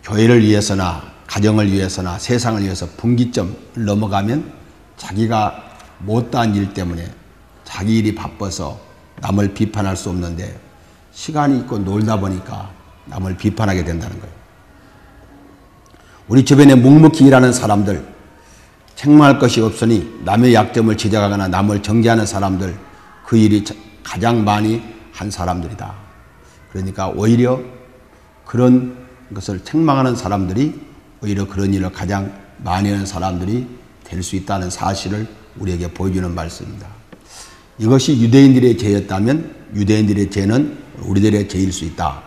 교회를 위해서나 가정을 위해서나 세상을 위해서 분기점을 넘어가면 자기가 못다한 일 때문에 자기 일이 바빠서 남을 비판할 수 없는데 시간이 있고 놀다 보니까 남을 비판하게 된다는 거예요. 우리 주변에 묵묵히 일하는 사람들, 책망할 것이 없으니 남의 약점을 지적하거나 남을 정죄하는 사람들, 그 일이 가장 많이 한 사람들이다. 그러니까 오히려 그런 것을 책망하는 사람들이 오히려 그런 일을 가장 많이 하는 사람들이 될 수 있다는 사실을 우리에게 보여주는 말씀입니다. 이것이 유대인들의 죄였다면 유대인들의 죄는 우리들의 죄일 수 있다.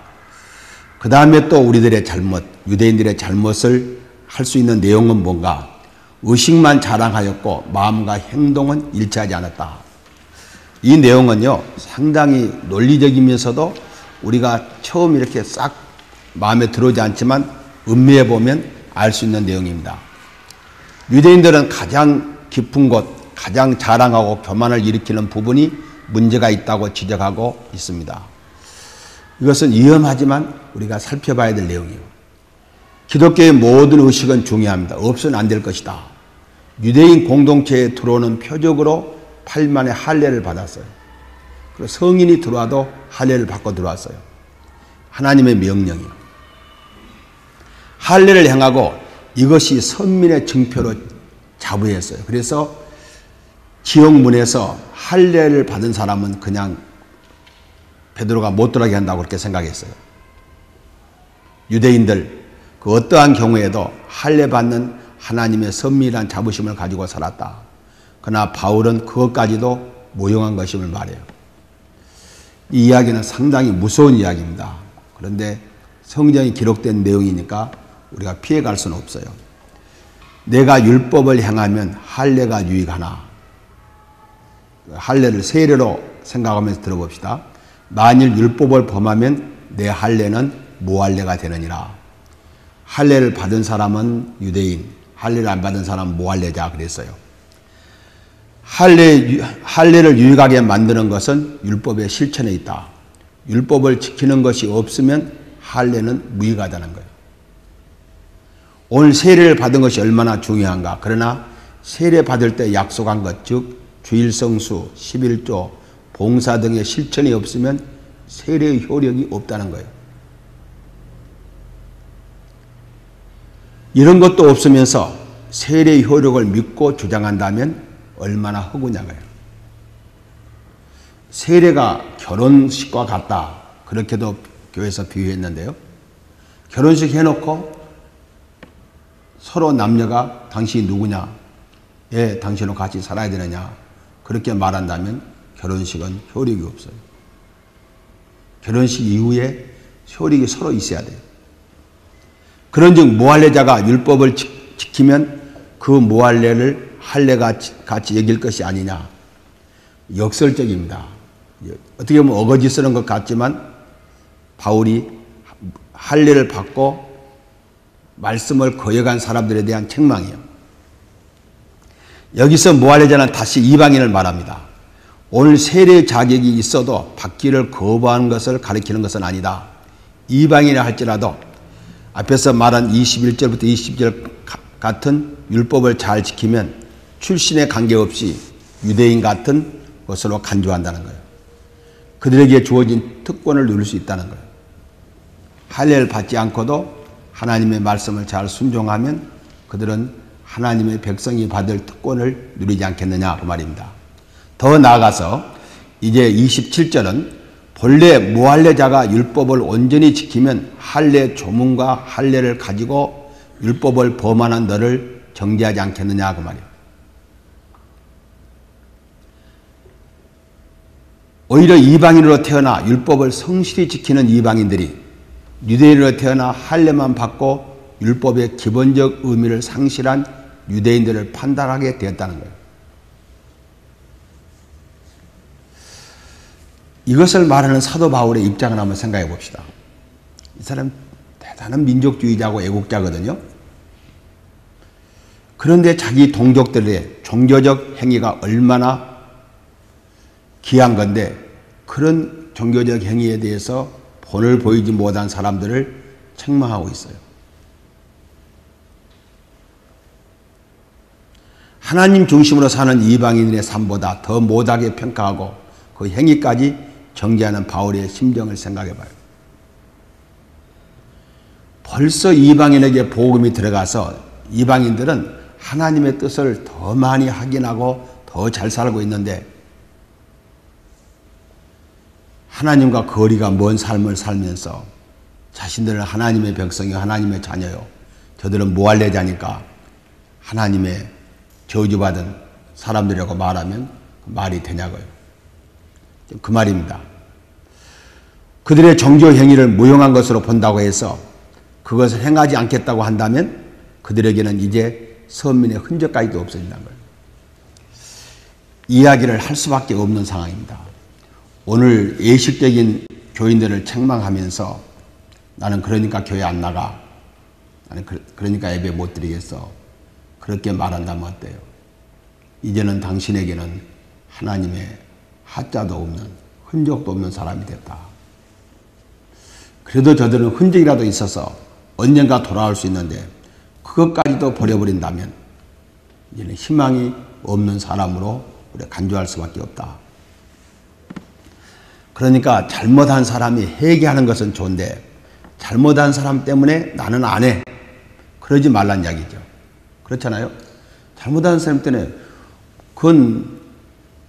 그 다음에 또 우리들의 잘못, 유대인들의 잘못을 할 수 있는 내용은 뭔가? 의식만 자랑하였고 마음과 행동은 일치하지 않았다. 이 내용은요, 상당히 논리적이면서도 우리가 처음 이렇게 싹 마음에 들어오지 않지만 음미해 보면 알 수 있는 내용입니다. 유대인들은 가장 깊은 곳, 가장 자랑하고 교만을 일으키는 부분이 문제가 있다고 지적하고 있습니다. 이것은 위험하지만 우리가 살펴봐야 될 내용이에요. 기독교의 모든 의식은 중요합니다. 없으면 안 될 것이다. 유대인 공동체에 들어오는 표적으로 8만의 할례를 받았어요. 그리고 성인이 들어와도 할례를 받고 들어왔어요. 하나님의 명령이요. 할례를 행하고 이것이 선민의 증표로 자부했어요. 그래서 지옥문에서 할례를 받은 사람은 그냥 베드로가 못 들어가게 한다고 그렇게 생각했어요. 유대인들 그 어떠한 경우에도 할례 받는 하나님의 선민이란 자부심을 가지고 살았다. 그러나 바울은 그것까지도 무용한 것임을 말해요. 이 이야기는 상당히 무서운 이야기입니다. 그런데 성경이 기록된 내용이니까 우리가 피해갈 수는 없어요. 내가 율법을 행하면 할례가 유익하나? 할례를 세례로 생각하면서 들어봅시다. 만일 율법을 범하면 내 할례는 무할례가 되느니라. 할례를 받은 사람은 유대인, 할례를 안 받은 사람은 무할례자 그랬어요. 할례를 유익하게 만드는 것은 율법의 실천에 있다. 율법을 지키는 것이 없으면 할례는 무익하다는 거예요. 오늘 세례를 받은 것이 얼마나 중요한가. 그러나 세례 받을 때 약속한 것, 즉 주일성수, 11조, 봉사 등의 실천이 없으면 세례의 효력이 없다는 거예요. 이런 것도 없으면서 세례의 효력을 믿고 주장한다면 얼마나 허구냐고요. 세례가 결혼식과 같다. 그렇게도 교회에서 비유했는데요. 결혼식 해놓고 서로 남녀가 당신이 누구냐? 예, 당신과 같이 살아야 되느냐? 그렇게 말한다면 결혼식은 효력이 없어요. 결혼식 이후에 효력이 서로 있어야 돼요. 그런즉 무할례자가 율법을 지키면 그 무할례를 할례가 같이 여길 것이 아니냐. 역설적입니다. 어떻게 보면 어거지 쓰는 것 같지만 바울이 할례를 받고 말씀을 거역한 사람들에 대한 책망이에요. 여기서 무할례자는 다시 이방인을 말합니다. 오늘 세례 자격이 있어도 받기를 거부하는 것을 가리키는 것은 아니다. 이방인이라 할지라도 앞에서 말한 21절부터 22절 같은 율법을 잘 지키면 출신에 관계없이 유대인 같은 것으로 간주한다는 거예요. 그들에게 주어진 특권을 누릴 수 있다는 거예요. 할례를 받지 않고도 하나님의 말씀을 잘 순종하면 그들은 하나님의 백성이 받을 특권을 누리지 않겠느냐 그 말입니다. 더 나아가서 이제 27절은 본래 무할례자가 율법을 온전히 지키면 할례 조문과 할례를 가지고 율법을 범하는 너를 정죄하지 않겠느냐 그 말이에요. 오히려 이방인으로 태어나 율법을 성실히 지키는 이방인들이 유대인으로 태어나 할례만 받고 율법의 기본적 의미를 상실한 유대인들을 판단하게 되었다는 거예요. 이것을 말하는 사도 바울의 입장을 한번 생각해 봅시다. 이 사람 대단한 민족주의자고 애국자거든요. 그런데 자기 동족들의 종교적 행위가 얼마나 귀한 건데 그런 종교적 행위에 대해서 본을 보이지 못한 사람들을 책망하고 있어요. 하나님 중심으로 사는 이방인의 삶보다 더 못하게 평가하고 그 행위까지 정죄하는 바울의 심정을 생각해 봐요. 벌써 이방인에게 복음이 들어가서 이방인들은 하나님의 뜻을 더 많이 확인하고 더 잘 살고 있는데 하나님과 거리가 먼 삶을 살면서 자신들은 하나님의 백성이요 하나님의 자녀요 저들은 무할례자니까 하나님의 저주받은 사람들이라고 말하면 말이 되냐고요. 그 말입니다. 그들의 종교 행위를 무용한 것으로 본다고 해서 그것을 행하지 않겠다고 한다면 그들에게는 이제 선민의 흔적까지도 없어진다는 거예요. 이야기를 할 수밖에 없는 상황입니다. 오늘 예식적인 교인들을 책망하면서 나는 그러니까 교회 안 나가. 나는 그러니까 예배 못 드리겠어. 그렇게 말한다면 어때요? 이제는 당신에게는 하나님의 하자도 없는 흔적도 없는 사람이 됐다. 그래도 저들은 흔적이라도 있어서 언젠가 돌아올 수 있는데 그것까지도 버려버린다면 이제는 희망이 없는 사람으로 우리가 간주할 수밖에 없다. 그러니까 잘못한 사람이 회개하는 것은 좋은데 잘못한 사람 때문에 나는 안 해. 그러지 말란 이야기죠. 그렇잖아요. 잘못한 사람 때문에 그건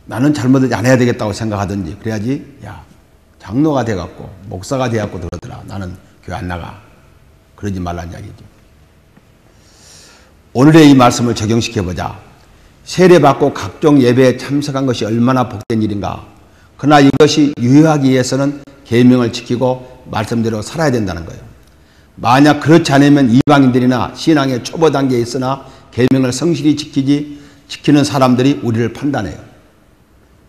나는 잘못하지 안 해야 되겠다고 생각하든지 그래야지 야 장로가 돼갖고 목사가 돼갖고 그러더라. 나는 교회 안 나가. 그러지 말란 이야기죠. 오늘의 이 말씀을 적용시켜보자. 세례받고 각종 예배에 참석한 것이 얼마나 복된 일인가. 그러나 이것이 유효하기 위해서는 계명을 지키고 말씀대로 살아야 된다는 거예요. 만약 그렇지 않으면 이방인들이나 신앙의 초보 단계에 있으나 계명을 성실히 지키는 사람들이 우리를 판단해요.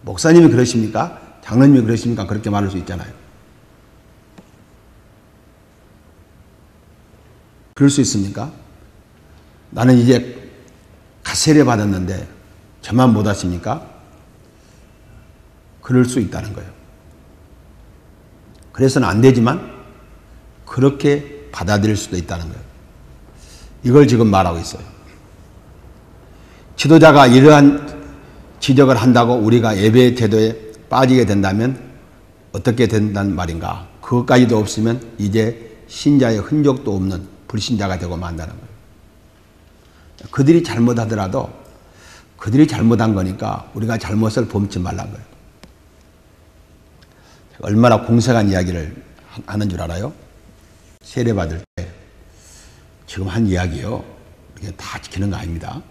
목사님이 그러십니까? 장로님이 그러십니까? 그렇게 말할 수 있잖아요. 그럴 수 있습니까? 나는 이제 세례 받았는데 저만 못 하십니까? 그럴 수 있다는 거예요. 그래서는 안 되지만 그렇게 받아들일 수도 있다는 거예요. 이걸 지금 말하고 있어요. 지도자가 이러한 지적을 한다고 우리가 예배의 태도에 빠지게 된다면 어떻게 된다는 말인가? 그것까지도 없으면 이제 신자의 흔적도 없는 불신자가 되고 만다는 거예요. 그들이 잘못하더라도 그들이 잘못한 거니까 우리가 잘못을 범치 말란 거예요. 얼마나 공색한 이야기를 하는 줄 알아요? 세례 받을 때 지금 한 이야기요. 이게 다 지키는 거 아닙니다.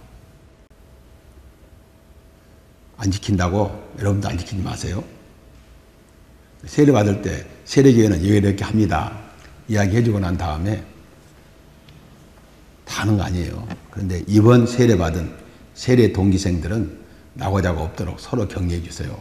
안 지킨다고 여러분도 안 지키지 마세요. 세례 받을 때 세례교회는 이렇게 합니다. 이야기해주고 난 다음에 다 하는 거 아니에요. 그런데 이번 세례 받은 세례 동기생들은 나고자가 없도록 서로 격려해 주세요.